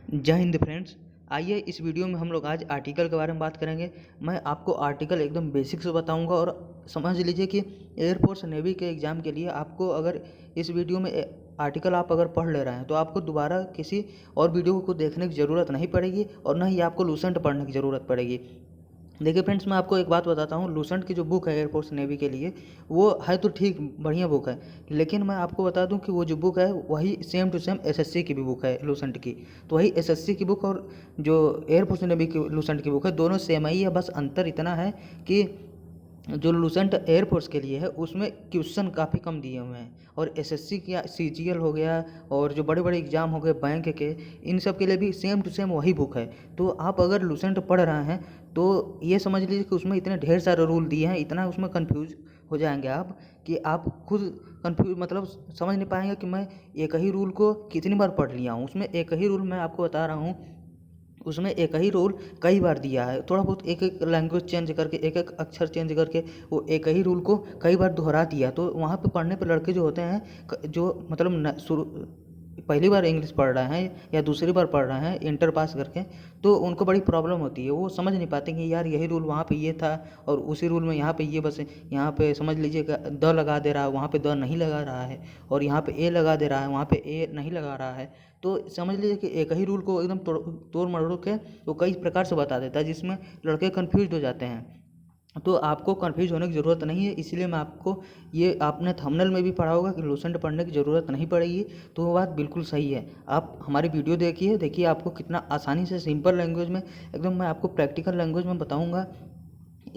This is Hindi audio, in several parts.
जय हिंद फ्रेंड्स। आइए इस वीडियो में हम लोग आज आर्टिकल के बारे में बात करेंगे। मैं आपको आर्टिकल एकदम बेसिक से बताऊंगा और समझ लीजिए कि एयरफोर्स नेवी के एग्ज़ाम के लिए आपको अगर इस वीडियो में आर्टिकल आप अगर पढ़ ले रहे हैं तो आपको दोबारा किसी और वीडियो को देखने की ज़रूरत नहीं पड़ेगी और न ही आपको लूसेंट पढ़ने की ज़रूरत पड़ेगी। देखिए फ्रेंड्स, मैं आपको एक बात बताता हूँ। लूसेंट की जो बुक है एयरफोर्स नेवी के लिए वो है तो ठीक बढ़िया बुक है, लेकिन मैं आपको बता दूं कि वो जो बुक है वही सेम टू सेम एसएससी की भी बुक है लूसेंट की। तो वही एसएससी की बुक और जो एयरफोर्स नेवी की लूसेंट की बुक है दोनों सेम ही है। बस अंतर इतना है कि जो लूसेंट एयरफोर्स के लिए है उसमें क्वेश्चन काफ़ी कम दिए हुए हैं, और एसएससी का सीजीएल हो गया और जो बड़े बड़े एग्जाम हो गए बैंक के, इन सब के लिए भी सेम टू सेम वही बुक है। तो आप अगर लूसेंट पढ़ रहे हैं तो ये समझ लीजिए कि उसमें इतने ढेर सारे रूल दिए हैं, इतना उसमें कंफ्यूज हो जाएंगे आप कि आप खुद कंफ्यूज मतलब समझ नहीं पाएंगे कि मैं एक ही रूल को कितनी बार पढ़ लिया हूँ। उसमें एक ही रूल मैं आपको बता रहा हूँ, उसमें एक ही रूल कई बार दिया है। थोड़ा बहुत एक एक लैंग्वेज चेंज करके, एक एक अक्षर चेंज करके वो एक ही रूल को कई बार दोहरा दिया। तो वहाँ पे पढ़ने पे लड़के जो होते हैं जो मतलब शुरू पहली बार इंग्लिश पढ़ रहे हैं या दूसरी बार पढ़ रहे हैं इंटर पास करके, तो उनको बड़ी प्रॉब्लम होती है। वो समझ नहीं पाते कि यार यही रूल वहाँ पे ये था और उसी रूल में यहाँ पे ये, बस यहाँ पे समझ लीजिए द लगा दे रहा है, वहाँ पे द नहीं लगा रहा है, और यहाँ पे ए लगा दे रहा है, वहाँ पे ए नहीं लगा रहा है। तो समझ लीजिए कि एक ही रूल को एकदम तोड़ मरोड़ के वो कई प्रकार से बता देता है, जिसमें लड़के कन्फ्यूज हो जाते हैं। तो आपको कन्फ्यूज होने की ज़रूरत नहीं है, इसलिए मैं आपको ये आपने थंबनेल में भी पढ़ा होगा कि लूसेंट पढ़ने की ज़रूरत नहीं पड़ेगी। तो वो बात बिल्कुल सही है। आप हमारी वीडियो देखिए आपको कितना आसानी से सिंपल लैंग्वेज में एकदम मैं आपको प्रैक्टिकल लैंग्वेज में बताऊंगा।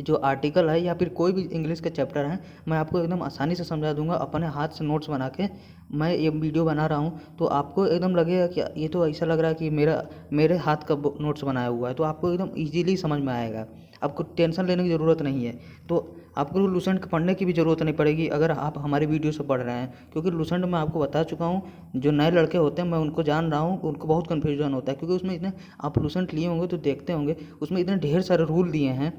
जो आर्टिकल है या फिर कोई भी इंग्लिश के चैप्टर हैं मैं आपको एकदम आसानी से समझा दूंगा। अपने हाथ से नोट्स बना के मैं ये वीडियो बना रहा हूँ, तो आपको एकदम लगेगा कि ये तो ऐसा लग रहा है कि मेरे हाथ का नोट्स बनाया हुआ है। तो आपको एकदम इजीली समझ में आएगा, आपको टेंशन लेने की ज़रूरत नहीं है। तो आपको लूसेंट पढ़ने की भी ज़रूरत नहीं पड़ेगी अगर आप हमारे वीडियो से पढ़ रहे हैं, क्योंकि लूसेंट मैं आपको बता चुका हूँ। जो नए लड़के होते हैं मैं उनको जान रहा हूँ, उनको बहुत कन्फ्यूजन होता है, क्योंकि उसमें इतने आप लूसेंट लिए होंगे तो देखते होंगे उसमें इतने ढेर सारे रूल दिए हैं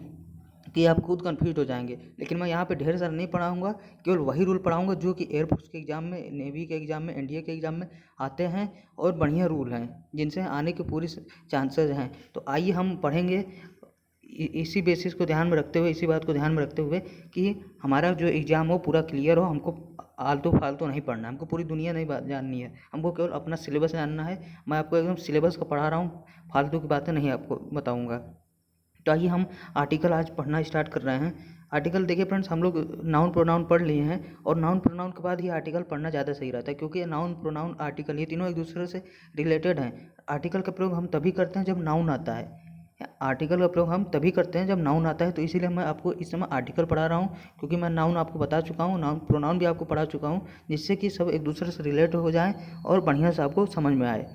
कि आप खुद कंफ्यूज हो जाएंगे। लेकिन मैं यहाँ पे ढेर सारा नहीं पढ़ाऊँगा, केवल वही रूल पढ़ाऊँगा जो कि एयरफोर्स के एग्ज़ाम में, नेवी के एग्ज़ाम में, एनडीए के एग्ज़ाम में आते हैं और बढ़िया रूल हैं जिनसे आने के पूरी चांसेस हैं। तो आइए हम पढ़ेंगे इसी बेसिस को ध्यान में रखते हुए, इसी बात को ध्यान में रखते हुए कि हमारा जो एग्ज़ाम हो पूरा क्लियर हो। हमको आलतू फालतू नहीं पढ़ना है, हमको पूरी दुनिया नहीं जाननी है, हमको केवल अपना सिलेबस जानना है। मैं आपको एकदम सिलेबस का पढ़ा रहा हूँ, फालतू की बातें नहीं आपको बताऊँगा। तो आइए हम आर्टिकल आज पढ़ना स्टार्ट कर रहे हैं। आर्टिकल देखिए फ्रेंड्स, हम लोग नाउन प्रोनाउन पढ़ लिए हैं और नाउन प्रोनाउन के बाद ही आर्टिकल पढ़ना ज़्यादा सही रहता है, क्योंकि नाउन प्रोनाउन आर्टिकल ये तीनों एक दूसरे से रिलेटेड हैं। आर्टिकल का प्रयोग हम तभी करते हैं जब नाउन आता है, आर्टिकल का प्रयोग हम तभी करते हैं जब नाउन आता है। तो इसीलिए मैं आपको इस समय आर्टिकल पढ़ा रहा हूँ, क्योंकि मैं नाउन आपको बता चुका हूँ, नाउन प्रोनाउन भी आपको पढ़ा चुका हूँ, जिससे कि सब एक दूसरे से रिलेट हो जाए और बढ़िया से आपको समझ में आए।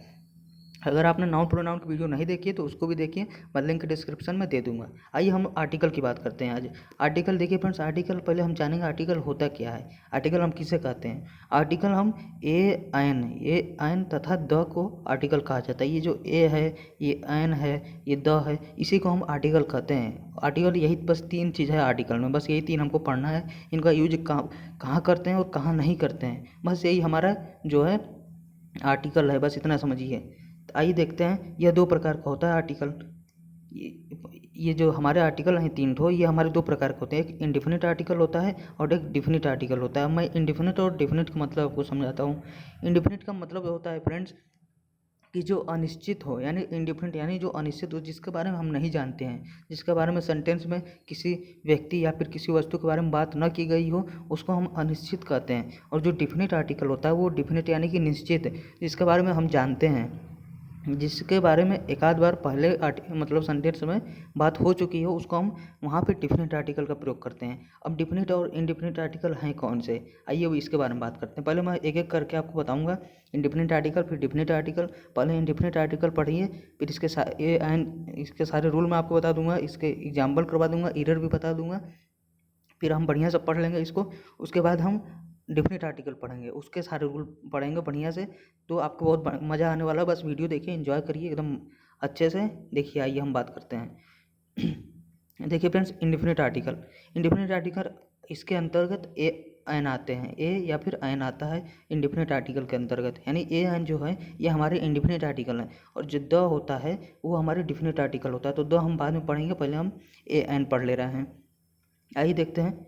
अगर आपने नाउन प्रोनाउन की वीडियो नहीं देखी है तो उसको भी देखिए, मैं लिंक डिस्क्रिप्शन में दे दूंगा। आइए हम आर्टिकल की बात करते हैं आज। आर्टिकल देखिए फ्रेंड्स, आर्टिकल पहले हम जानेंगे आर्टिकल होता क्या है, आर्टिकल हम किसे कहते हैं। आर्टिकल हम ए आयन तथा द को आर्टिकल कहा जाता है। ये जो ए है, ये आयन है, ये द है, इसी को हम आर्टिकल कहते हैं। आर्टिकल यही बस तीन चीज़ है आर्टिकल में, बस यही तीन हमको पढ़ना है। इनका यूज कहाँ करते हैं और कहाँ नहीं करते हैं, बस यही हमारा जो है आर्टिकल है, बस इतना समझिए। तो आइए देखते हैं, यह दो प्रकार का होता है आर्टिकल। ये जो हमारे आर्टिकल हैं तीन ठो, ये हमारे दो प्रकार के होते हैं। एक इंडिफिनिट आर्टिकल होता है और एक डिफिनिट आर्टिकल होता है। मैं इंडिफिनिट और डिफिनिट का मतलब आपको समझाता हूँ। इंडिफिनिट का मतलब होता है फ्रेंड्स कि जो अनिश्चित हो, यानी इंडिफिनिट यानी जो अनिश्चित हो, जिसके बारे में हम नहीं जानते हैं, जिसके बारे में सेंटेंस में किसी व्यक्ति या फिर किसी वस्तु के बारे में बात न की गई हो, उसको हम अनिश्चित कहते हैं। और जो डिफिनिट आर्टिकल होता है वो डिफिनिट यानी कि निश्चित, जिसके बारे में हम जानते हैं, जिसके बारे में एक आध बार पहले मतलब सेंटेंस में बात हो चुकी हो, उसको हम वहाँ पे डिफिनिट आर्टिकल का प्रयोग करते हैं। अब डिफिनिट और इनडिफिनिट आर्टिकल हैं कौन से, आइए अब इसके बारे में बात करते हैं। पहले मैं एक एक करके आपको बताऊंगा, इंडिफिनिट आर्टिकल फिर डिफिनिट आर्टिकल। पहले इंडिफिनिट आर्टिकल पढ़िए, फिर इसके सारे रूल मैं आपको बता दूंगा, इसके एग्जाम्पल करवा दूंगा, एरर भी बता दूंगा, फिर हम बढ़िया से पढ़ लेंगे इसको। उसके बाद हम डिफिनिट आर्टिकल पढ़ेंगे, उसके सारे रूल पढ़ेंगे बढ़िया से। तो आपको बहुत मज़ा आने वाला है, बस वीडियो देखिए, एंजॉय करिए एकदम अच्छे से। देखिए आइए हम बात करते हैं। देखिए फ्रेंड्स, इंडिफिनिट आर्टिकल इसके अंतर्गत एन आते हैं, ए या फिर एन आता है इंडिफिनिट आर्टिकल के अंतर्गत, यानी ए एन जो है ये हमारे इंडिफिनिट आर्टिकल हैं, और जो द होता है वो हमारे डिफिनिट आर्टिकल होता है। तो द हम बाद में पढ़ेंगे, पहले हम ए एन पढ़ ले रहे हैं। आइए देखते हैं,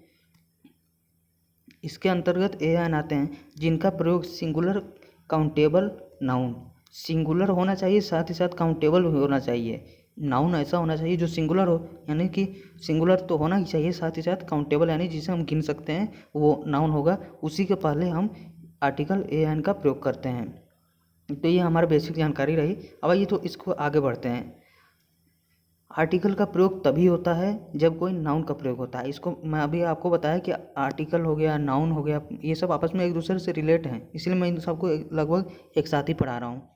इसके अंतर्गत ए एन आते हैं जिनका प्रयोग सिंगुलर काउंटेबल नाउन, सिंगुलर होना चाहिए साथ ही साथ काउंटेबल भी होना चाहिए। नाउन ऐसा होना चाहिए जो सिंगुलर हो, यानी कि सिंगुलर तो होना ही चाहिए, साथ ही साथ काउंटेबल यानी जिसे हम गिन सकते हैं वो नाउन होगा, उसी के पहले हम आर्टिकल ए एन का प्रयोग करते हैं। तो ये हमारा बेसिक जानकारी रही। अब आइए तो इसको आगे बढ़ते हैं। आर्टिकल का प्रयोग तभी होता है जब कोई नाउन का प्रयोग होता है। इसको मैं अभी आपको बताया कि आर्टिकल हो गया, नाउन हो गया, ये सब आपस में एक दूसरे से रिलेट हैं, इसलिए मैं इन सबको लगभग एक साथ ही पढ़ा रहा हूँ।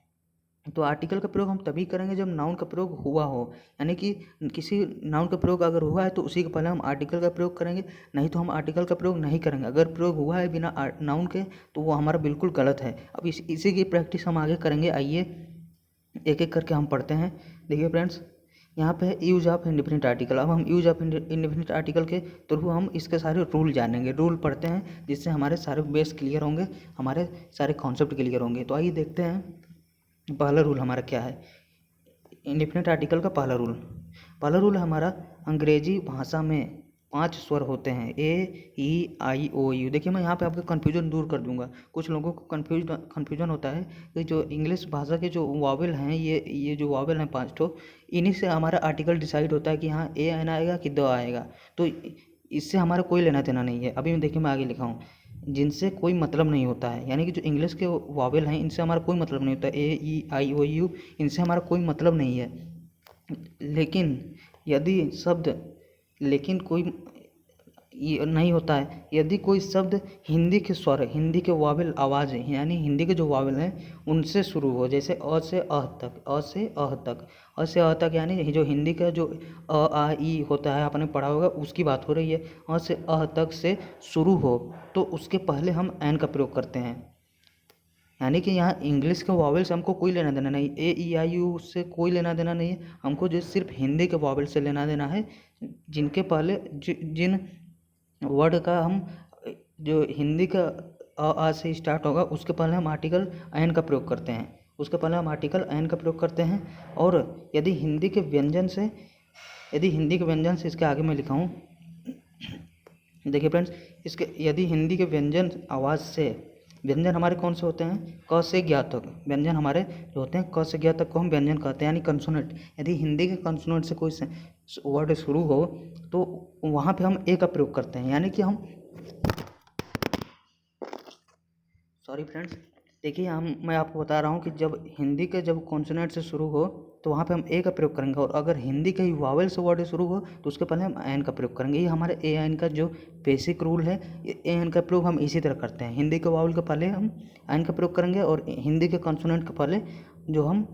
तो आर्टिकल का प्रयोग हम तभी करेंगे जब नाउन का प्रयोग हुआ हो, यानी कि किसी नाउन का प्रयोग अगर हुआ है तो उसी के पहले हम आर्टिकल का प्रयोग करेंगे, नहीं तो हम आर्टिकल का प्रयोग नहीं करेंगे। अगर प्रयोग हुआ है बिना नाउन के तो वो हमारा बिल्कुल गलत है। अब इसी की प्रैक्टिस हम आगे करेंगे। आइए एक एक करके हम पढ़ते हैं। देखिए फ्रेंड्स, यहाँ पे है यूज ऑफ इंडिफिनिट आर्टिकल। अब हम यूज ऑफ इंडिफिनिट आर्टिकल के थ्रू हम इसके सारे रूल जानेंगे, रूल पढ़ते हैं, जिससे हमारे सारे बेस क्लियर होंगे, हमारे सारे कॉन्सेप्ट क्लियर होंगे। तो आइए देखते हैं पहला रूल हमारा क्या है। इंडिफिनिट आर्टिकल का पहला रूल हमारा अंग्रेजी भाषा में 5 स्वर होते हैं, ए ई आई ओ यू। देखिए मैं यहाँ पे आपका कन्फ्यूजन दूर कर दूंगा। कुछ लोगों को कन्फ्यूजन होता है कि जो इंग्लिश भाषा के जो वावेल हैं, ये जो वावेल हैं 5 ठो, इन्हीं से हमारा आर्टिकल डिसाइड होता है कि हाँ ए एन आएगा कि द आएगा। तो इससे हमारा कोई लेना देना नहीं है। अभी देखिए मैं आगे लिखा हूँ, जिनसे कोई मतलब नहीं होता है, यानी कि जो इंग्लिश के वावेल हैं इनसे हमारा कोई मतलब नहीं होता, ए ई आई ओ यू, इनसे हमारा कोई मतलब नहीं है। लेकिन यदि शब्द लेकिन कोई ये नहीं होता है, यदि कोई शब्द हिंदी के स्वर, हिंदी के वावेल आवाज़ यानी हिंदी के जो वावेल हैं उनसे शुरू हो, जैसे अ से अ तक, अ से अ तक, अ से अ तक, यानी जो हिंदी का जो अ आ ई होता है आपने पढ़ा होगा, उसकी बात हो रही है। अ से अ तक से शुरू हो तो उसके पहले हम एन का प्रयोग करते हैं, यानी कि यहाँ इंग्लिश के वावेल से हमको कोई लेना देना नहीं, ए ई आई यू से कोई लेना देना नहीं है, हमको जो सिर्फ हिंदी के वावेल से लेना देना है, जिनके पहले जिन वर्ड का हम जो हिंदी का अ आ से स्टार्ट होगा उसके पहले हम आर्टिकल एन का प्रयोग करते हैं, उसके पहले हम आर्टिकल एन का प्रयोग करते हैं। और यदि हिंदी के व्यंजन से इसके आगे मैं लिखा हूँ, देखिए फ्रेंड्स, इसके यदि हिंदी के व्यंजन आवाज़ से, व्यंजन हमारे कौन से होते हैं, क से ज्ञ तक, व्यंजन हमारे जो होते हैं क से ज्ञ तक को हम व्यंजन कहते हैं, यानी कंसोनेंट। यदि हिंदी के कंसोनेंट से कोई वर्ड शुरू हो तो वहाँ पे हम ए का प्रयोग करते हैं, यानी कि हम, सॉरी फ्रेंड्स, देखिए मैं आपको बता रहा हूँ कि जब हिंदी के जब कॉन्सोनेंट से शुरू हो तो वहाँ पे हम ए का प्रयोग करेंगे, और अगर हिंदी के ही वावेल से वर्ड शुरू हो तो उसके पहले हम एन का प्रयोग करेंगे। ये हमारे ए एन का जो बेसिक रूल है, ए एन का प्रयोग हम इसी तरह करते हैं। हिंदी के वावेल के पहले हम एन का प्रयोग करेंगे और हिंदी के कॉन्सोनेंट के पहले जो हम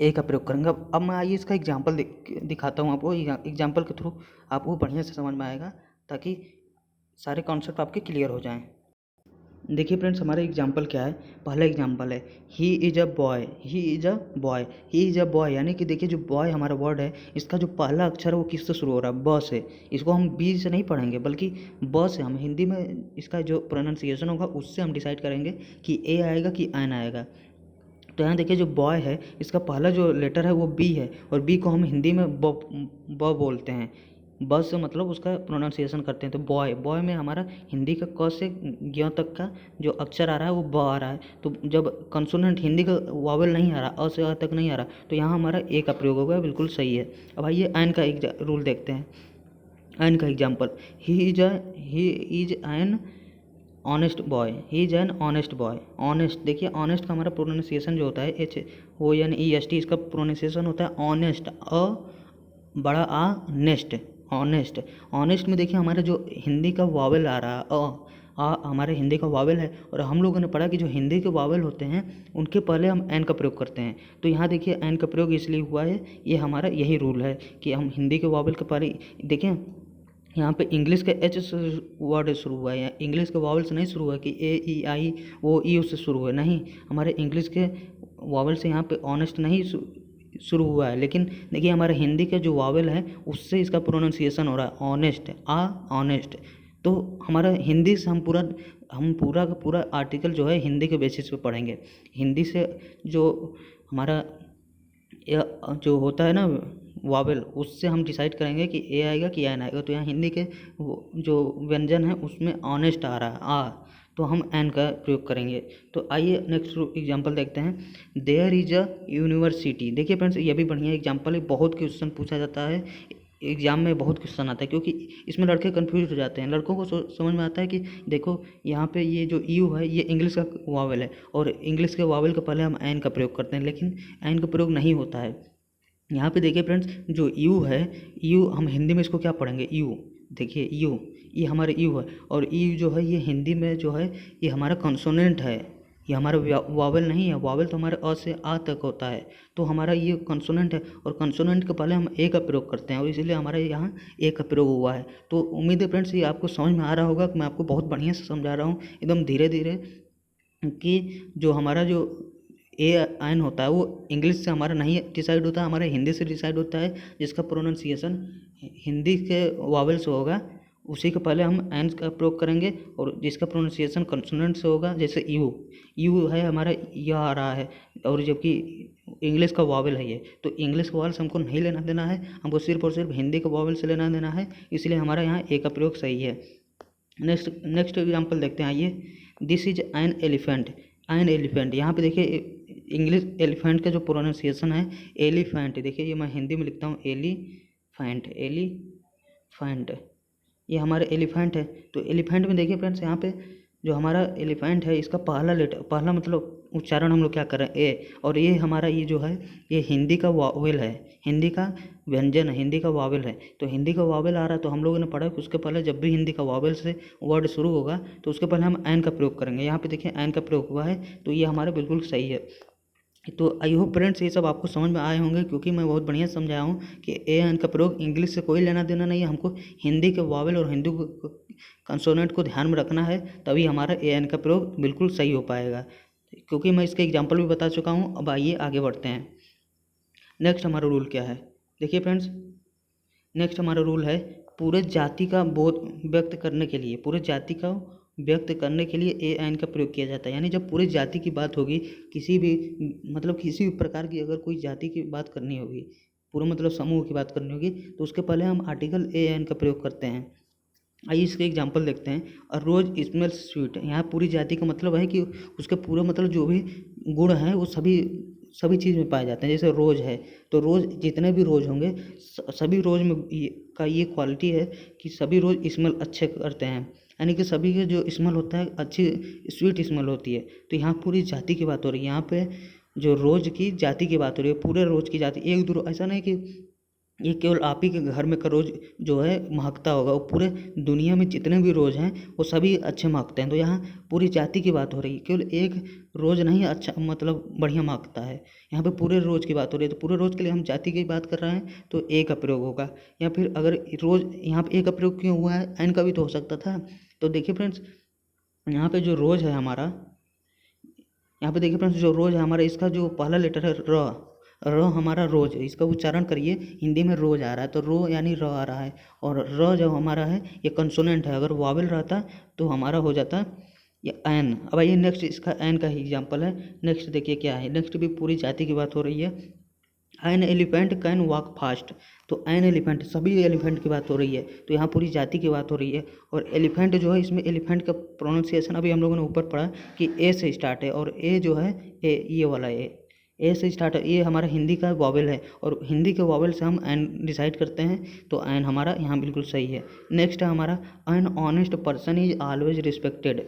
ए का प्रयोग करेंगे। अब मैं आइए इसका एग्जाम्पल दिखाता हूँ आपको, एग्जाम्पल के थ्रू आपको बढ़िया से समझ में आएगा, ताकि सारे कॉन्सेप्ट आपके क्लियर हो जाएँ। देखिए फ्रेंड्स, हमारा एग्जाम्पल क्या है। पहला एग्जाम्पल है he is a boy, he is a boy, he is a boy, यानी कि देखिए जो बॉय हमारा वर्ड है इसका जो पहला अक्षर है वो किससे शुरू हो रहा है, ब से। इसको हम बी से नहीं पढ़ेंगे बल्कि ब से, हम हिंदी में इसका जो प्रोनाउंसिएशन होगा उससे हम डिसाइड करेंगे कि ए आएगा कि एन आएगा। तो यहाँ देखिए जो बॉय है इसका पहला जो लेटर है वो बी है, और बी को हम हिंदी में ब बोलते हैं, ब से मतलब उसका प्रोनाउंसिएशन करते हैं। तो बॉय में हमारा हिंदी का क से ज्ञ तक का जो अक्षर आ रहा है वो ब आ रहा है। तो जब कंसोनेंट हिंदी का वावेल नहीं आ रहा, अ से अ तक नहीं आ रहा, तो यहाँ हमारा ए का प्रयोग होगा, बिल्कुल सही है। अब आइए एन का एक रूल देखते हैं। एन का example, he is an honest boy, he is an honest boy. Honest, देखिए ऑनेस्ट का हमारा प्रोनाउंसिएशन जो होता है HONEST, इसका प्रोनाउंसिएशन होता है ऑनेस्ट, अ बड़ा आ नेस्ट, ऑनेस्ट। ऑनेस्ट में देखिए हमारा जो हिंदी का वावेल आ रहा है हमारे हिंदी का वावेल है, और हम लोगों ने पढ़ा कि जो हिंदी के वावेल होते हैं उनके पहले हम एन का प्रयोग करते हैं। तो यहाँ देखिए एन का प्रयोग इसलिए हुआ है, ये हमारा यही रूल है कि हम हिंदी के वावेल के पहले, देखिए यहाँ पे इंग्लिश के एच से वर्ड शुरू हुआ है, या इंग्लिश के वावल से नहीं शुरू हुआ कि ए ई आई ओ ई उससे शुरू हुआ, नहीं, हमारे इंग्लिश के वावल से यहाँ पे ऑनेस्ट नहीं शुरू हुआ है। लेकिन देखिए हमारे हिंदी के जो वावल है उससे इसका प्रोनाउंसिएशन हो रहा है ऑनेस्ट, ऑनेस्ट। तो हमारा हिंदी से हम पूरा का पूरा आर्टिकल जो है हिंदी के बेसिस पे पढ़ेंगे। हिंदी से जो हमारा जो होता है ना वावेल, उससे हम डिसाइड करेंगे कि ए आएगा कि एन आएगा। तो यहाँ हिंदी के जो व्यंजन है उसमें ऑनेस्ट आ रहा है आ, तो हम एन का प्रयोग करेंगे। तो आइए नेक्स्ट एग्जांपल देखते हैं। There is a university. देखिए फ्रेंड्स, ये भी बढ़िया एग्जांपल है। बहुत क्वेश्चन पूछा जाता है एग्जाम में, बहुत क्वेश्चन आता है, क्योंकि इसमें लड़के कंफ्यूज हो जाते हैं। लड़कों को समझ में आता है कि देखो यहाँ पे ये जो यू है ये इंग्लिश का वावेल है, और इंग्लिश के वावेल के पहले हम एन का प्रयोग करते हैं, लेकिन एन का प्रयोग नहीं होता है। यहाँ पे देखिए फ्रेंड्स, जो यू है, यू हम हिंदी में इसको क्या पढ़ेंगे, यू। देखिए यू, ये हमारा यू है, और यू जो है ये हिंदी में जो है ये हमारा कंसोनेंट है, ये हमारा वावेल नहीं है। वावेल तो हमारे अ से आ तक होता है, तो हमारा ये कंसोनेंट है, और कंसोनेंट के पहले हम ए का प्रयोग करते हैं, और इसलिए हमारे यहाँ ए का प्रयोग हुआ है। तो उम्मीद है फ्रेंड्स ये आपको समझ में आ रहा होगा कि मैं आपको बहुत बढ़िया से समझा रहा हूँ एकदम धीरे धीरे, कि जो हमारा जो ए एन होता है वो इंग्लिश से हमारा नहीं डिसाइड होता है, हमारा हिंदी से डिसाइड होता है, जिसका प्रोनाउंसिएशन हिंदी के वावेल से होगा उसी के पहले हम एन का प्रयोग करेंगे, और जिसका प्रोनाउंसिएशन कंसोनेंट से होगा, जैसे यू, यू है हमारा यह आ रहा है, और जबकि इंग्लिश का वावेल है ये, तो इंग्लिश का वावेल से हमको नहीं लेना देना है, हमको सिर्फ और सिर्फ हिंदी का वावेल से लेना देना है, इसलिए हमारा यहाँ ए का प्रयोग सही है। नेक्स्ट एग्जाम्पल देखते हैं, आइए। This is an elephant. An elephant, यहाँ पे देखिए इंग्लिश एलिफेंट का जो प्रोनाउंसिएशन है एलिफेंट, देखिए ये मैं हिंदी में लिखता हूँ एलिफेंट, एलिफेंट, ये हमारे एलिफेंट है। तो एलिफेंट में देखिए फ्रेंड्स, यहाँ पे जो हमारा एलिफेंट है इसका पहला मतलब उच्चारण हम लोग क्या कर रहे हैं, ए, और ये हमारा ये जो है ये हिंदी का वावेल है, हिंदी का व्यंजन है, हिंदी का वावेल है। तो हिंदी का वावेल आ रहा है, तो हम लोगों ने पढ़ा कि उसके पहले जब भी हिंदी का वावेल से वर्ड शुरू होगा तो उसके पहले हम एन का प्रयोग करेंगे। यहाँ पे देखिए एन का प्रयोग हुआ है, तो ये हमारा बिल्कुल सही है। तो आई होप फ्रेंड्स ये सब आपको समझ में आए होंगे, क्योंकि मैं बहुत बढ़िया समझाया हूँ कि ए एन का प्रयोग इंग्लिश से कोई लेना देना नहीं है, हमको हिंदी के वावेल और हिंदी कंसोनेंट को ध्यान में रखना है, तभी हमारा ए एन का प्रयोग बिल्कुल सही हो पाएगा। क्योंकि मैं इसके एग्जाम्पल भी बता चुका हूँ। अब आइए आगे बढ़ते हैं। नेक्स्ट हमारा रूल क्या है, देखिए फ्रेंड्स, नेक्स्ट हमारा रूल है पूरे जाति का बोध व्यक्त करने के लिए, पूरे जाति का व्यक्त करने के लिए ए एन का प्रयोग किया जाता है। यानी जब पूरे जाति की बात होगी, किसी भी मतलब किसी भी प्रकार की अगर कोई जाति की बात करनी होगी, पूरा मतलब समूह की बात करनी होगी, तो उसके पहले हम आर्टिकल ए एन का प्रयोग करते हैं। आइए इसके एग्जाम्पल देखते हैं। और रोज स्मेल स्वीट, यहाँ पूरी जाति का मतलब है कि उसके पूरा मतलब जो भी गुण हैं वो सभी चीज़ में पाए जाते हैं। जैसे रोज़ है, तो रोज़ जितने भी रोज़ होंगे सभी रोज़ में ये क्वालिटी है कि सभी रोज़ स्मेल अच्छे करते हैं, यानी कि सभी के जो स्मेल होता है अच्छी स्वीट स्मेल होती है। तो यहाँ पूरी जाति की बात हो रही है, यहाँ पे जो रोज़ की जाति की बात हो रही है, पूरे रोज़ की जाति, एक दो, ऐसा नहीं कि ये केवल आप ही के घर में का रोज़ जो है महकता होगा, वो पूरे दुनिया में जितने भी रोज़ हैं वो सभी अच्छे महकते हैं। तो यहाँ पूरी जाति की बात हो रही है, केवल एक रोज़ नहीं अच्छा मतलब बढ़िया महकता है, यहाँ पे पूरे रोज़ की बात हो रही है। तो पूरे रोज़ के लिए हम जाति की बात कर रहे हैं, तो ए का प्रयोग होगा। या फिर अगर रोज़ यहाँ पे ए का प्रयोग क्यों हुआ है, एन का भी तो हो सकता था। तो देखिए फ्रेंड्स, यहाँ पे जो रोज़ है हमारा, यहाँ पे देखिए फ्रेंड्स, जो रोज़ है हमारा, इसका जो पहला लेटर है र हमारा रोज, इसका उच्चारण करिए, हिंदी में रोज आ रहा है, तो रो यानी र आ रहा है, और र जो हमारा है ये कंसोनेंट है, अगर वावेल रहता तो हमारा हो जाता ये एन। अब आइए नेक्स्ट, इसका एन का ही एग्जाम्पल है। नेक्स्ट देखिए क्या है, नेक्स्ट भी पूरी जाति की बात हो रही है। An elephant can walk fast, तो एन एलिफेंट, सभी एलिफेंट की बात हो रही है, तो यहाँ पूरी जाति की बात हो रही है। और एलिफेंट जो है, इसमें एलिफेंट का प्रोनाउंसिएशन अभी हम लोगों ने ऊपर पढ़ा कि ए से स्टार्ट है, और ए जो है ये वाला ए से स्टार्ट है, ये हमारा हिंदी का वावेल है, और हिंदी के वावेल से हम एन डिसाइड करते हैं, तो एन हमारा यहाँ बिल्कुल सही है। नेक्स्ट है हमारा, an honest person is always respected.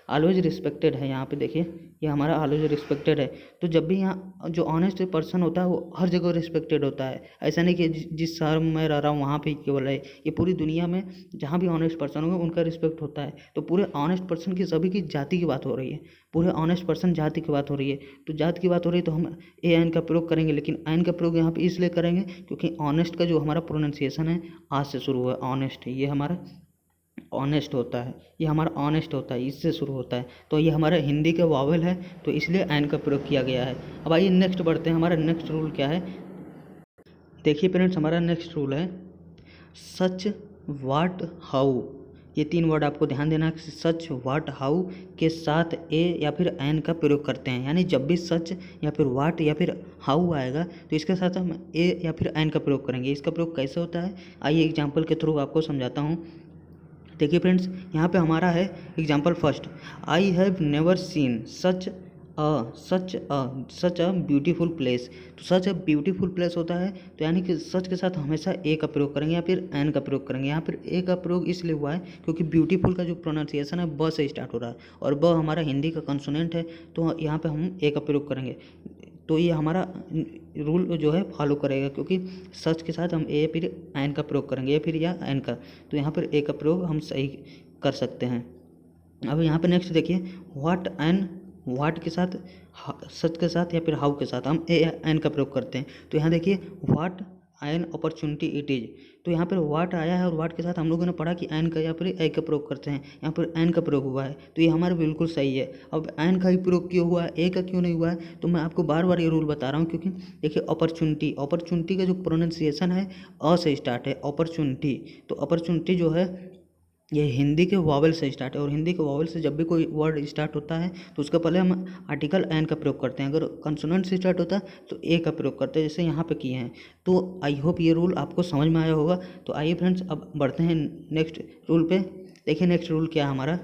Always respected है, यहाँ पे देखिए ये हमारा ऑलवेज रिस्पेक्टेड है। तो जब भी यहाँ जो ऑनेस्ट पर्सन होता है वो हर जगह रिस्पेक्टेड होता है, ऐसा नहीं कि जिस शहर में मैं रह रहा हूँ वहाँ पे केवल है, ये पूरी दुनिया में जहाँ भी ऑनेस्ट पर्सन होंगे उनका रिस्पेक्ट होता है। तो पूरे ऑनेस्ट पर्सन की सभी की जाति की बात हो रही है, पूरे ऑनेस्ट पर्सन जाति की बात हो रही है। तो जाति की बात हो रही है तो हम ए एन का प्रयोग करेंगे, लेकिन एन का प्रयोग यहाँ पे इसलिए करेंगे क्योंकि ऑनेस्ट का जो हमारा प्रोनाउंसिएशन है आज से शुरू हुआ है, ऑनेस्ट, ये हमारा ऑनेस्ट होता है, ये हमारा ऑनेस्ट होता है, इससे शुरू होता है। तो ये हमारा हिंदी का वावेल है, तो इसलिए एन का प्रयोग किया गया है। अब आइए नेक्स्ट बढ़ते हैं, हमारा नेक्स्ट रूल क्या है। देखिए फ्रेंड्स, हमारा नेक्स्ट रूल है सच, वाट, हाउ। ये 3 वर्ड आपको ध्यान देना है। सच, व्हाट, हाउ के साथ ए या फिर एन का प्रयोग करते हैं, यानी जब भी सच या फिर व्हाट या फिर हाउ आएगा तो इसके साथ हम ए या फिर एन का प्रयोग करेंगे। इसका प्रयोग कैसे होता है आइए एग्जाम्पल के थ्रू आपको समझाता हूँ। देखिए फ्रेंड्स, यहाँ पे हमारा है example first, I have never seen such a beautiful place. तो सच अ ब्यूटीफुल प्लेस होता है तो यानी कि सच के साथ हमेशा ए का प्रयोग करेंगे या फिर एन का प्रयोग करेंगे। यहाँ पर ए का प्रयोग इसलिए हुआ है क्योंकि ब्यूटीफुल का जो प्रोनाउंसिएशन है ब से स्टार्ट हो रहा है और ब हमारा हिंदी का कंसोनेंट है, तो यहाँ पे हम ए का प्रयोग करेंगे। तो ये हमारा रूल जो है फॉलो करेगा क्योंकि सच के साथ हम ए फिर एन का प्रयोग करेंगे, ए फिर या एन का, तो यहाँ पर ए का प्रयोग हम सही कर सकते हैं। अब यहाँ पे नेक्स्ट देखिए, व्हाट के साथ सच के साथ या फिर हाउ के साथ हम ए या एन का प्रयोग करते हैं। तो यहाँ देखिए, what an opportunity it is, तो यहाँ पर व्हाट आया है और व्हाट के साथ हम लोगों ने पढ़ा कि एन का या फिर ए का प्रयोग करते हैं, यहाँ पर एन का प्रयोग हुआ है तो ये हमारा बिल्कुल सही है। अब एन का ही प्रयोग क्यों हुआ है, ए का क्यों नहीं हुआ है, तो मैं आपको बार बार ये रूल बता रहा हूँ क्योंकि देखिए अपॉर्चुनिटी का जो प्रोनाउंसिएशन है अ से स्टार्ट है, अपॉर्चुनिटी। तो अपॉर्चुनिटी जो है ये हिंदी के वावल से स्टार्ट है और हिंदी के वावल से जब भी कोई वर्ड स्टार्ट होता है तो उसका पहले हम आर्टिकल एन का प्रयोग करते हैं। अगर कंसोनेंट से स्टार्ट होता है तो ए का प्रयोग करते हैं, जैसे यहाँ पे किए हैं। तो आई होप ये रूल आपको समझ में आया होगा। तो आइए फ्रेंड्स अब बढ़ते हैं नेक्स्ट रूल पे। देखिए नेक्स्ट रूल क्या है हमारा।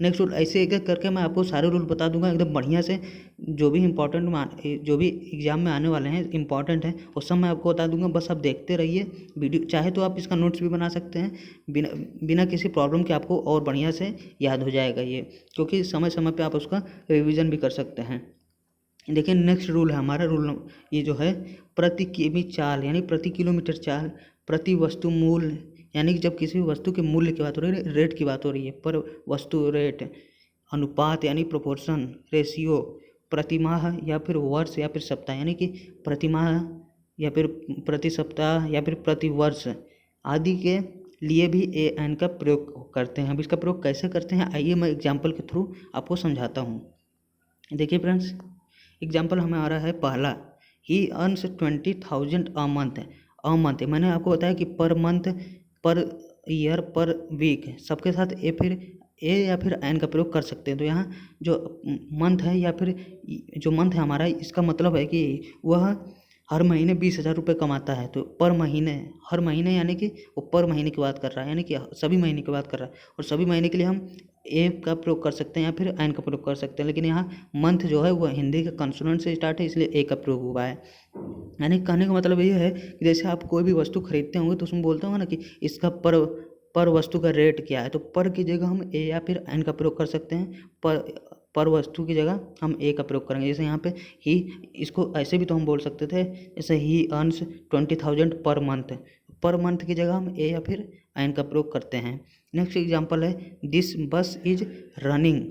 नेक्स्ट रूल ऐसे एक एक करके मैं आपको सारे रूल बता दूंगा एकदम बढ़िया से, जो भी जो भी एग्जाम में आने वाले हैं इंपॉर्टेंट हैं वो सब मैं आपको बता दूंगा। बस आप देखते रहिए वीडियो, चाहे तो आप इसका नोट्स भी बना सकते हैं, बिना किसी प्रॉब्लम के आपको और बढ़िया से याद हो जाएगा ये, क्योंकि समय समय पे आप उसका रिविज़न भी कर सकते हैं। देखिए नेक्स्ट रूल है हमारा ये जो है प्रति किमी चाल, यानी प्रति किलोमीटर चाल, प्रति वस्तु मूल्य, यानी कि जब किसी भी वस्तु के मूल्य की बात हो रही है, रेट की बात हो रही है, पर वस्तु रेट, अनुपात यानी प्रोपोर्शन, रेशियो, प्रतिमाह या फिर वर्ष या फिर सप्ताह, यानी कि प्रतिमाह या फिर प्रति सप्ताह या फिर प्रति वर्ष आदि के लिए भी ए एन का प्रयोग करते हैं। अब इसका प्रयोग कैसे करते हैं आइए मैं एग्जाम्पल के थ्रू आपको समझाता हूँ। देखिए फ्रेंड्स, एग्जाम्पल हमें आ रहा है पहला, ही अर्न्स 20,000 अ मंथ। मैंने आपको बताया कि पर मंथ, पर ईयर, पर वीक सबके साथ ए या फिर एन का प्रयोग कर सकते हैं। तो यहाँ जो मंथ है या फिर जो मंथ है हमारा, इसका मतलब है कि वह हर महीने 20,000 रुपये कमाता है। तो पर महीने, हर महीने यानी कि वो पर महीने की बात कर रहा है, यानी कि सभी महीने की बात कर रहा है, और सभी महीने के लिए हम ए का प्रयोग कर सकते हैं या फिर एन का प्रयोग कर सकते हैं। लेकिन यहाँ मंथ जो है वह हिंदी के कंसोनेंट से स्टार्ट है, इसलिए ए का प्रयोग हुआ है। यानी कहने का मतलब ये है कि जैसे आप कोई भी वस्तु खरीदते होंगे तो उसमें बोलते होंगे ना कि इसका पर वस्तु का रेट क्या है, तो पर की जगह हम ए या फिर एन का प्रयोग कर सकते हैं। पर वस्तु की जगह हम ए का प्रयोग करेंगे। जैसे यहाँ पे ही, इसको ऐसे भी तो हम बोल सकते थे, जैसे ही अर्न्स 20,000 पर मंथ की जगह हम ए या फिर एन का प्रयोग करते हैं। नेक्स्ट एग्जांपल है, दिस बस is running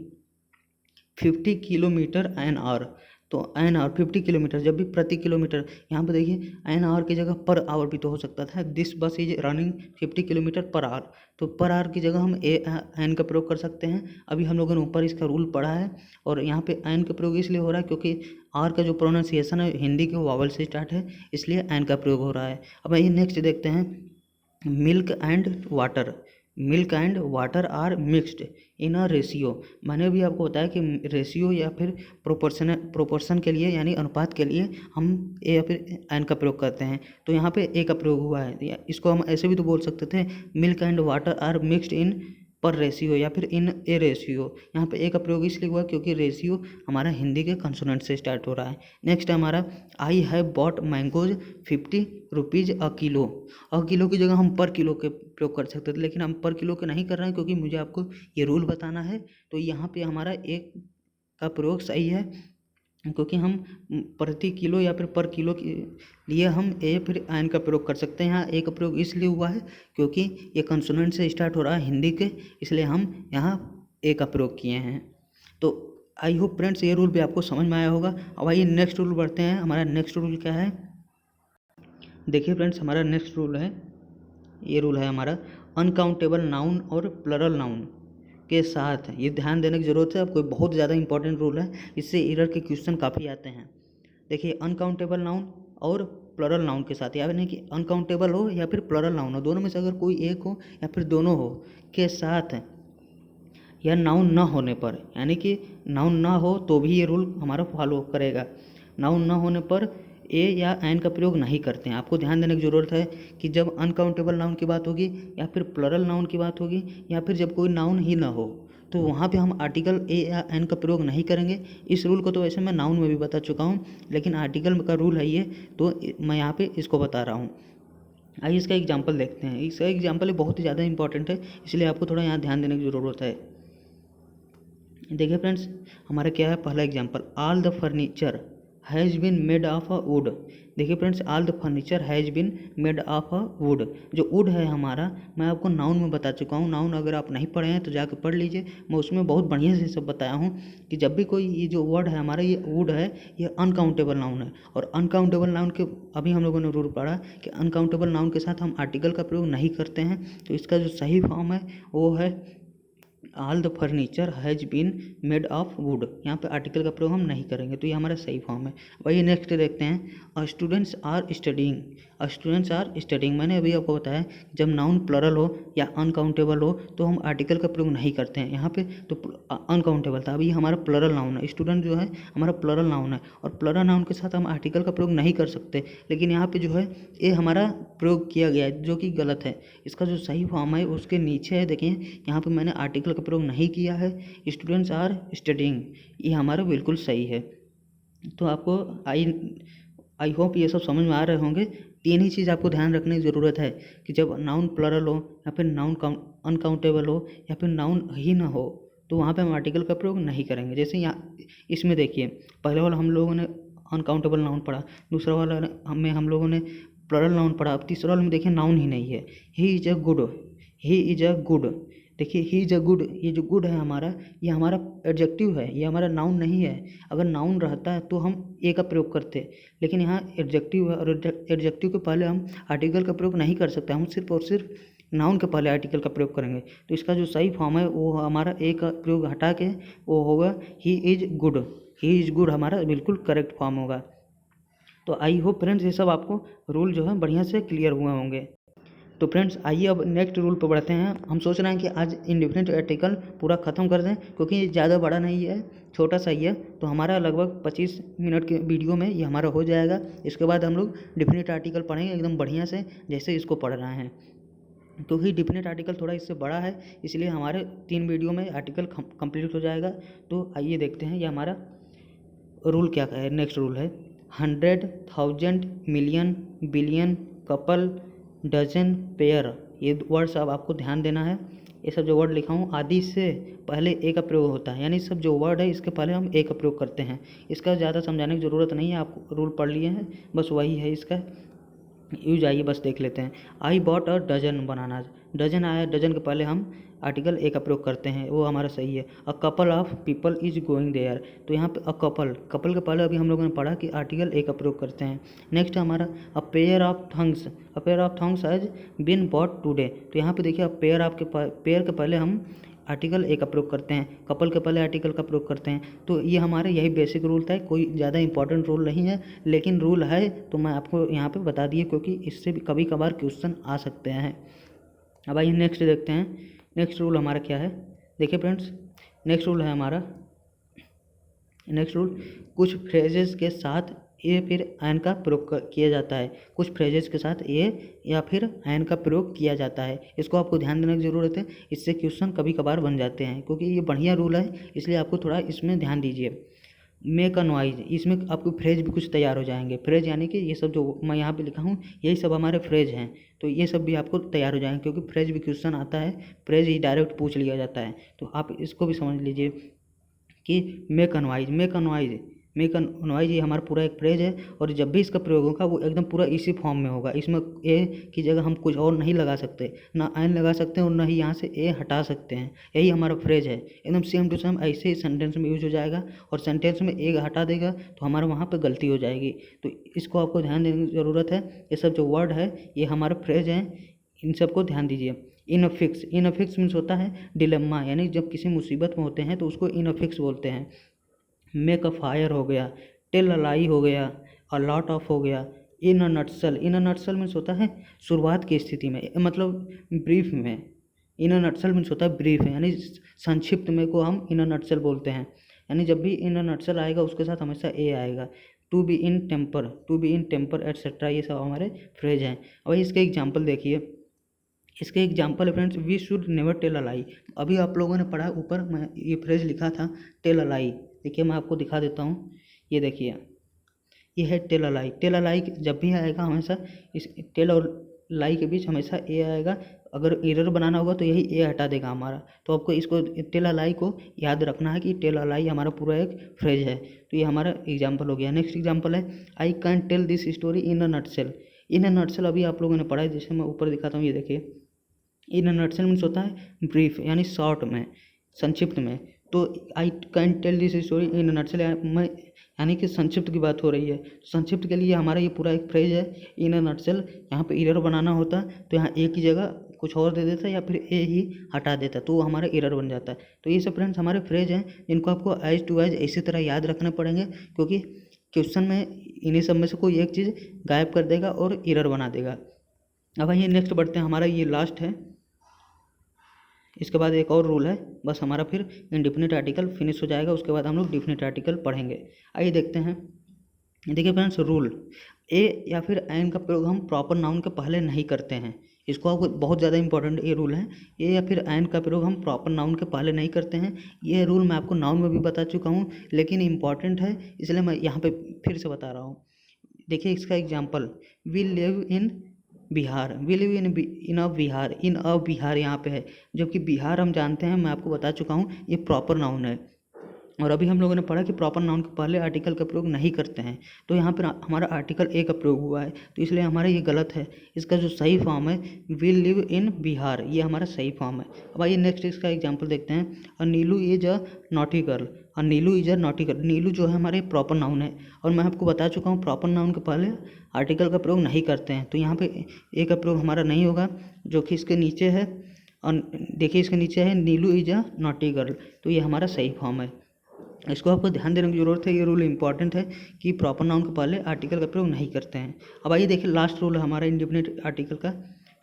50 kilometre an hour. तो एन आवर 50 किलोमीटर, जब भी प्रति किलोमीटर, यहाँ पर देखिए एन आवर की जगह पर आवर भी तो हो सकता था। दिस बस is running 50 kilometre per hour, तो पर आवर की जगह हम एन का प्रयोग कर सकते हैं। अभी हम लोगों ने ऊपर इसका रूल पढ़ा है और यहाँ पे एन का प्रयोग इसलिए हो रहा है क्योंकि आर का जो प्रोनाउंसिएशन है हिंदी के वावल से स्टार्ट है, इसलिए एन का प्रयोग हो रहा है। अब आइए नेक्स्ट देखते हैं, milk and water are mixed in a ratio. मैंने भी आपको बताया कि रेशियो या फिर प्रोपोर्शन के लिए, यानी अनुपात के लिए हम ए या फिर एन का प्रयोग करते हैं। तो यहाँ पे ए का प्रयोग हुआ है। इसको हम ऐसे भी तो बोल सकते थे, milk and water are mixed in पर रेशियो या फिर इन ए रेशियो। यहाँ पे ए का प्रयोग इसलिए हुआ क्योंकि रेशियो हमारा हिंदी के कंसोनेंट से स्टार्ट हो रहा है। नेक्स्ट हमारा, I have bought mangoes 50 rupees a kilo. Kilo की जगह हम पर किलो के प्रयोग कर सकते थे, लेकिन हम पर किलो के नहीं कर रहे हैं क्योंकि मुझे आपको ये रूल बताना है। तो यहाँ पे हमारा एक का प्रयोग सही है क्योंकि हम प्रति किलो या फिर पर किलो के लिए हम ए फिर एन का प्रयोग कर सकते हैं। यहाँ ए का प्रयोग इसलिए हुआ है क्योंकि ये कंसोनेंट से स्टार्ट हो रहा है हिंदी के, इसलिए हम यहाँ ए का प्रयोग किए हैं। तो आई होप फ्रेंड्स ये रूल भी आपको समझ में आया होगा। अब आइए नेक्स्ट रूल बढ़ते हैं। हमारा नेक्स्ट रूल क्या है, देखिए फ्रेंड्स, हमारा नेक्स्ट रूल है, ये रूल है हमारा, अनकाउंटेबल नाउन और प्लरल नाउन के साथ। ये ध्यान देने की ज़रूरत है, आपको बहुत ज़्यादा इंपॉर्टेंट रूल है, इससे एरर के क्वेश्चन काफ़ी आते हैं। देखिए अनकाउंटेबल नाउन और प्लरल नाउन के साथ, यानी कि अनकाउंटेबल हो या फिर प्लरल नाउन हो, दोनों में से अगर कोई एक हो या फिर दोनों हो के साथ, या नाउन ना होने पर, यानी कि नाउन ना हो तो भी ये रूल हमारा फॉलो करेगा। नाउन ना होने पर ए या एन का प्रयोग नहीं करते हैं। आपको ध्यान देने की ज़रूरत है कि जब अनकाउंटेबल नाउन की बात होगी या फिर प्लरल नाउन की बात होगी या फिर जब कोई नाउन ही ना हो, तो वहाँ पे हम आर्टिकल ए या एन का प्रयोग नहीं करेंगे। इस रूल को तो वैसे मैं नाउन में भी बता चुका हूँ, लेकिन आर्टिकल का रूल है ये, तो मैं यहाँ पे इसको बता रहा हूँ। आइए इसका एग्जाम्पल देखते हैं। इसका एग्जाम्पल बहुत ही ज़्यादा इंपॉर्टेंट है, इसलिए आपको थोड़ा यहाँ ध्यान देने की ज़रूरत है। देखिए फ्रेंड्स, हमारा क्या है पहला example, all the furniture has been made of a wood. देखिए friends, all the furniture has been made of a wood, जो वुड है हमारा, मैं आपको नाउन में बता चुका हूँ। नाउन अगर आप नहीं पढ़े हैं तो जाकर पढ़ लीजिए, मैं उसमें बहुत बढ़िया से सब बताया हूँ कि जब भी कोई ये जो वर्ड है हमारा, ये वुड है, ये अनकाउंटेबल नाउन है। और अनकाउंटेबल नाउन के अभी हम लोगों ने रूल पढ़ा कि अनकाउंटेबल नाउन के साथ हम आर्टिकल का प्रयोग नहीं करते हैं। तो इसका जो सही फॉर्म है वो है all the furniture has been made of wood. यहाँ पे आर्टिकल का प्रयोग हम नहीं करेंगे, तो ये हमारा सही फॉर्म है। वही नेक्स्ट देखते हैं, students are studying. Students are studying, मैंने अभी आपको बताया जब नाउन प्लरल हो या अनकाउंटेबल हो तो हम आर्टिकल का प्रयोग नहीं करते हैं। यहाँ पे तो अनकाउंटेबल था, अभी हमारा प्लरल नाउन है। स्टूडेंट जो है हमारा प्लरल नाउन है और प्लरल नाउन के साथ हम आर्टिकल का प्रयोग नहीं कर सकते, लेकिन यहाँ पे जो है ये हमारा प्रयोग किया गया है, जो कि गलत है। इसका जो सही फॉर्म है उसके नीचे है, देखिए यहाँ पे मैंने आर्टिकल का प्रयोग नहीं किया है। स्टूडेंट्स आर स्टडिंग, ये हमारा बिल्कुल सही है। तो आपको आई होप ये सब समझ में आ रहे होंगे। तीन ही चीज़ आपको ध्यान रखने की ज़रूरत है कि जब नाउन प्लरल हो या फिर नाउन अनकाउंटेबल हो या फिर नाउन ही ना हो, तो वहाँ पे हम आर्टिकल का प्रयोग नहीं करेंगे। जैसे यहाँ इसमें देखिए, पहले वाला हम लोगों ने अनकाउंटेबल नाउन पढ़ा, दूसरा वाला में हम लोगों ने प्लरल नाउन पढ़ा, अब तीसरा वाला में देखिए नाउन ही नहीं है। He is a good, he is a good, देखिए ही इज़ अ गुड, ये जो गुड है हमारा, ये हमारा एडजेक्टिव है, ये हमारा नाउन नहीं है। अगर नाउन रहता है तो हम ए का प्रयोग करते, लेकिन यहाँ एडजेक्टिव है और एडजेक्टिव के पहले हम आर्टिकल का प्रयोग नहीं कर सकते, हम सिर्फ और सिर्फ नाउन के पहले आर्टिकल का प्रयोग करेंगे। तो इसका जो सही फॉर्म है वो हमारा ए का प्रयोग हटा के वो होगा he is good. He is good हमारा बिल्कुल करेक्ट फॉर्म होगा। तो आई होप फ्रेंड्स ये सब आपको रूल जो है बढ़िया से क्लियर हुए होंगे। तो फ्रेंड्स आइए अब नेक्स्ट रूल पर बढ़ते हैं। हम सोच रहे हैं कि आज इंडिफिनिट आर्टिकल पूरा ख़त्म कर दें, क्योंकि ये ज़्यादा बड़ा नहीं है, छोटा सा ही है। तो हमारा लगभग 25 मिनट के वीडियो में ये हमारा हो जाएगा। इसके बाद हम लोग डिफिनिट आर्टिकल पढ़ेंगे एकदम बढ़िया से, जैसे इसको पढ़ रहे हैं। क्योंकि डिफिनिट आर्टिकल थोड़ा इससे बड़ा है, इसलिए हमारे 3 वीडियो में आर्टिकल कंप्लीट हो जाएगा। तो आइए देखते हैं ये हमारा रूल क्या है। नेक्स्ट रूल है 100, 1000, million, billion, couple, dozen, pair. ये वर्ड्स अब आपको ध्यान देना है। ये सब जो वर्ड लिखा हूँ आदि से पहले ए का प्रयोग होता है, यानी सब जो वर्ड है इसके पहले हम ए का प्रयोग करते हैं। इसका ज़्यादा समझाने की ज़रूरत नहीं है, आप रूल पढ़ लिए हैं, बस वही है इसका यूज। आइए बस देख लेते हैं। I bought a dozen banana, dozen आया, डजन के पहले हम आर्टिकल ए का प्रयोग करते हैं, वो हमारा सही है। A couple of people is going there, तो यहाँ पे अ कपल, कपल के पहले अभी हम लोगों ने पढ़ा कि आर्टिकल ए का प्रयोग करते हैं। नेक्स्ट हमारा a pair of things, a pair of things has been bought today, तो यहाँ पे देखिए अ पेयर आपके पेयर के पहले हम आर्टिकल ए का प्रयोग करते हैं, कपल के पहले आर्टिकल का प्रयोग करते हैं। तो ये हमारे यही बेसिक रूल था, कोई ज़्यादा इंपॉर्टेंट रूल नहीं है, लेकिन रूल है तो मैं आपको यहाँ पे बता दिए, क्योंकि इससे भी कभी कभार क्वेश्चन आ सकते हैं। अब आइए नेक्स्ट देखते हैं। नेक्स्ट रूल हमारा क्या है, देखिए फ्रेंड्स, नेक्स्ट रूल है हमारा, नेक्स्ट रूल कुछ फ्रेजेस के साथ ए फिर एन का प्रयोग किया जाता है। कुछ फ्रेजेस के साथ ए या फिर एन का प्रयोग किया जाता है, इसको आपको ध्यान देने की ज़रूरत है। इससे क्वेश्चन कभी कभार बन जाते हैं, क्योंकि ये बढ़िया रूल है, इसलिए आपको थोड़ा इसमें ध्यान दीजिए। मेक अ नॉइज, इसमें आपको फ्रेज भी कुछ तैयार हो जाएंगे। फ्रेज यानी कि ये सब जो मैं यहाँ पे लिखा हूँ यही सब हमारे फ्रेज हैं, तो ये सब भी आपको तैयार हो जाएंगे, क्योंकि फ्रेज भी क्वेश्चन आता है, फ्रेज ही डायरेक्ट पूछ लिया जाता है। तो आप इसको भी समझ लीजिए कि make a noise, make a noise, make a noise ये हमारा पूरा एक फ्रेज है, और जब भी इसका प्रयोग होगा वो एकदम पूरा इसी फॉर्म में होगा। इसमें ए की जगह हम कुछ और नहीं लगा सकते, ना एन लगा सकते हैं और ना ही यहाँ से ए हटा सकते हैं। यही हमारा फ्रेज है, एकदम सेम टू सेम ऐसे ही सेंटेंस में यूज हो जाएगा, और सेंटेंस में ए हटा देगा तो हमारा वहाँ पर गलती हो जाएगी। तो इसको आपको ध्यान देने की ज़रूरत है। ये सब जो वर्ड है ये हमारा फ्रेज है, इन सबको ध्यान दीजिए। इनफिक्स, इनफिक्स मीन्स होता है डिलेम्मा, यानी जब किसी मुसीबत में होते हैं तो उसको इनफिक्स बोलते हैं। मेक अ फायर हो गया, टेल अ लाई हो गया, अ लॉट ऑफ हो गया, इन a nutshell, in a nutshell means होता है शुरुआत की स्थिति में, मतलब ब्रीफ में। इन अ नटसेल मीन्स होता है ब्रीफ है, यानी संक्षिप्त में को हम इन अ नटसेल बोलते हैं। यानी जब भी इन अ नटसेल आएगा उसके साथ हमेशा ए आएगा। To be in temper, to be in temper etcetera, ये सब हमारे फ्रेज हैं। अब इसके एग्जाम्पल देखिए, इसके एग्जाम्पल है friends, we should never tell a lie. अभी आप लोगों ने पढ़ा ऊपर मैं ये फ्रेज लिखा था टेल अ लाई। देखिए मैं आपको दिखा देता हूँ, ये देखिए ये है tell a lie. Tell a लाई जब भी आएगा हमेशा इस टेल और लाई के बीच हमेशा ए आएगा। अगर एरर बनाना होगा तो यही ए हटा देगा हमारा। तो आपको इसको टेल अ लाई को याद रखना है कि टेल अ लाई हमारा पूरा एक फ्रेज है। तो ये हमारा एग्जाम्पल हो गया। नेक्स्ट एग्जाम्पल है I can tell this story in a nutshell. In a nutshell अभी आप लोगों ने पढ़ा है, जैसे मैं ऊपर दिखाता हूँ, ये देखिए इन अ नटसेल मीन्स होता है ब्रीफ, यानी शॉर्ट में, संक्षिप्त में। तो I can tell this story in a nutshell, मैं यानी कि संक्षिप्त की बात हो रही है। संक्षिप्त के लिए हमारा ये पूरा एक फ्रेज है इन अ नटसेल। यहाँ पे एरर बनाना होता तो यहाँ ए की जगह कुछ और दे देता या फिर ए ही हटा देता, तो वो हमारा एरर बन जाता है। तो ये सब फ्रेंड्स हमारे फ्रेज हैं जिनको आपको एज टू एज इसी तरह याद रखने पड़ेंगे, क्योंकि क्वेश्चन में इन्हीं सब में से कोई एक चीज़ गायब कर देगा और एरर बना देगा। अब आइए नेक्स्ट बढ़ते हैं, हमारा ये लास्ट है। इसके बाद एक और रूल है, बस हमारा फिर इंडिफिनिट आर्टिकल फिनिश हो जाएगा। उसके बाद हम लोग डिफिनिट आर्टिकल पढ़ेंगे। आइए देखते हैं। देखिए फ्रेंड्स, रूल ए या फिर एन का प्रयोग हम प्रॉपर नाउन के पहले नहीं करते हैं। इसको आपको बहुत ज़्यादा इंपॉर्टेंट ये रूल है। ए या फिर एन का प्रयोग हम प्रॉपर नाउन के पहले नहीं करते हैं। ये रूल मैं आपको नाउन में भी बता चुका हूँ, लेकिन इम्पॉर्टेंट है इसलिए मैं यहाँ पे फिर से बता रहा हूँ। देखिए इसका example, we live in Bihar, we live in a Bihar, in a Bihar यहाँ पे है, जबकि बिहार हम जानते हैं, मैं आपको बता चुका हूँ ये प्रॉपर नाउन है। और अभी हम लोगों ने पढ़ा कि प्रॉपर नाउन के पहले आर्टिकल का प्रयोग नहीं करते हैं। तो यहाँ पर हमारा आर्टिकल ए का प्रयोग हुआ है, तो इसलिए हमारा ये गलत है। इसका जो सही फॉर्म है विल लिव इन बिहार, ये हमारा सही फॉर्म है। अब आइए नेक्स्ट इसका एग्जाम्पल देखते हैं। A Neelu is a naughty girl, a Neelu is a naughty girl. Neelu जो है हमारे प्रॉपर नाउन है, और मैं आपको बता चुका हूँ प्रॉपर नाउन के पहले आर्टिकल का प्रयोग नहीं करते हैं। तो यहाँ पे ए का प्रयोग हमारा नहीं होगा, जो कि इसके नीचे है। और देखिए इसके नीचे है नीलू इज अ नॉटी गर्ल, तो ये हमारा सही फॉर्म है। इसको आपको ध्यान देने की ज़रूरत है, ये रूल इंपॉर्टेंट है कि प्रॉपर नाउन के पहले आर्टिकल का प्रयोग नहीं करते हैं। अब आइए देखिए लास्ट रूल है हमारा इंडिफिनिट आर्टिकल का।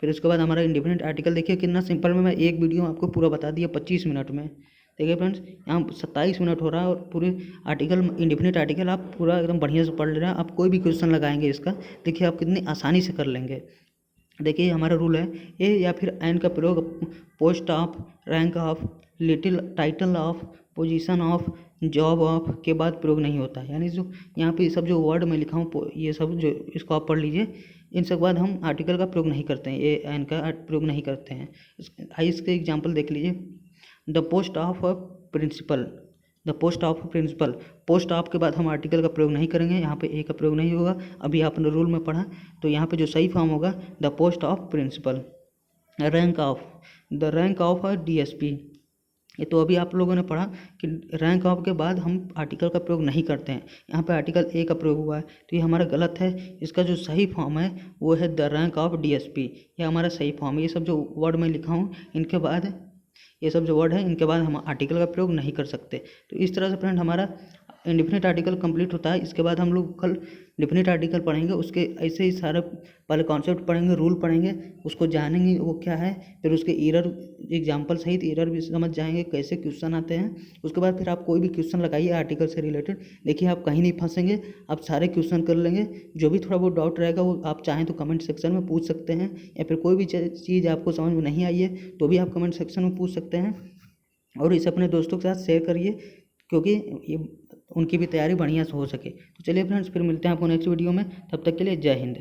फिर उसके बाद हमारा इंडिफिनिट आर्टिकल देखिए कितना सिंपल में मैं एक वीडियो में आपको पूरा बता दिया 25 मिनट में। देखिए फ्रेंड्स यहाँ 27 मिनट हो रहा है और पूरे आर्टिकल इंडिफिनिट आर्टिकल आप पूरा एकदम बढ़िया से पढ़ ले रहे हैं। आप कोई भी क्वेश्चन लगाएंगे इसका, देखिए आप कितनी आसानी से कर लेंगे। देखिए हमारा रूल है ए या फिर एन का प्रयोग post of, rank of, little title of, position of, job of के बाद प्रयोग नहीं होता है। यानी जो यहाँ पे सब जो वर्ड मैं लिखा हूँ ये सब जो, इसको आप पढ़ लीजिए। इन सब के बाद हम आर्टिकल का प्रयोग नहीं करते हैं, ए एन का प्रयोग नहीं करते हैं। आइए इसके एग्जाम्पल देख लीजिए। The post of a principal, the post of principal, post of के बाद हम आर्टिकल का प्रयोग नहीं करेंगे, यहाँ पे ए का प्रयोग नहीं होगा। अभी आपने रूल में पढ़ा, तो यहाँ पे जो सही फॉर्म होगा the post of principal. Rank of, the rank of DSP, ये तो अभी आप लोगों ने पढ़ा कि रैंक ऑफ के बाद हम आर्टिकल का प्रयोग नहीं करते हैं। यहाँ पे आर्टिकल ए का प्रयोग हुआ है, तो ये हमारा गलत है। इसका जो सही फॉर्म है वो है द रैंक ऑफ डीएसपी, ये हमारा सही फॉर्म है। ये सब जो वर्ड मैं लिखा हूँ इनके बाद, ये सब जो वर्ड है इनके बाद हम आर्टिकल का प्रयोग नहीं कर सकते। तो इस तरह से फ्रेंड हमारा इंडिफिनिट आर्टिकल कंप्लीट होता है। इसके बाद हम लोग कल डिफिनिट आर्टिकल पढ़ेंगे, उसके ऐसे ही सारे पहले कॉन्सेप्ट पढ़ेंगे, रूल पढ़ेंगे, उसको जानेंगे वो क्या है। फिर उसके एरर एग्जाम्पल सहित एरर भी समझ जाएंगे, कैसे क्वेश्चन आते हैं। उसके बाद फिर आप कोई भी क्वेश्चन लगाइए आर्टिकल से रिलेटेड, देखिए आप कहीं नहीं फंसेंगे, आप सारे क्वेश्चन कर लेंगे। जो भी थोड़ा बहुत डाउट रहेगा वो आप चाहें तो कमेंट सेक्शन में पूछ सकते हैं, या फिर कोई भी चीज़ आपको समझ में नहीं आई है तो भी आप कमेंट सेक्शन में पूछ सकते हैं। और इसे अपने दोस्तों के साथ शेयर करिए, क्योंकि ये उनकी भी तैयारी बढ़िया से हो सके। तो चलिए फ्रेंड्स, फिर मिलते हैं आपको नेक्स्ट वीडियो में, तब तक के लिए जय हिंद।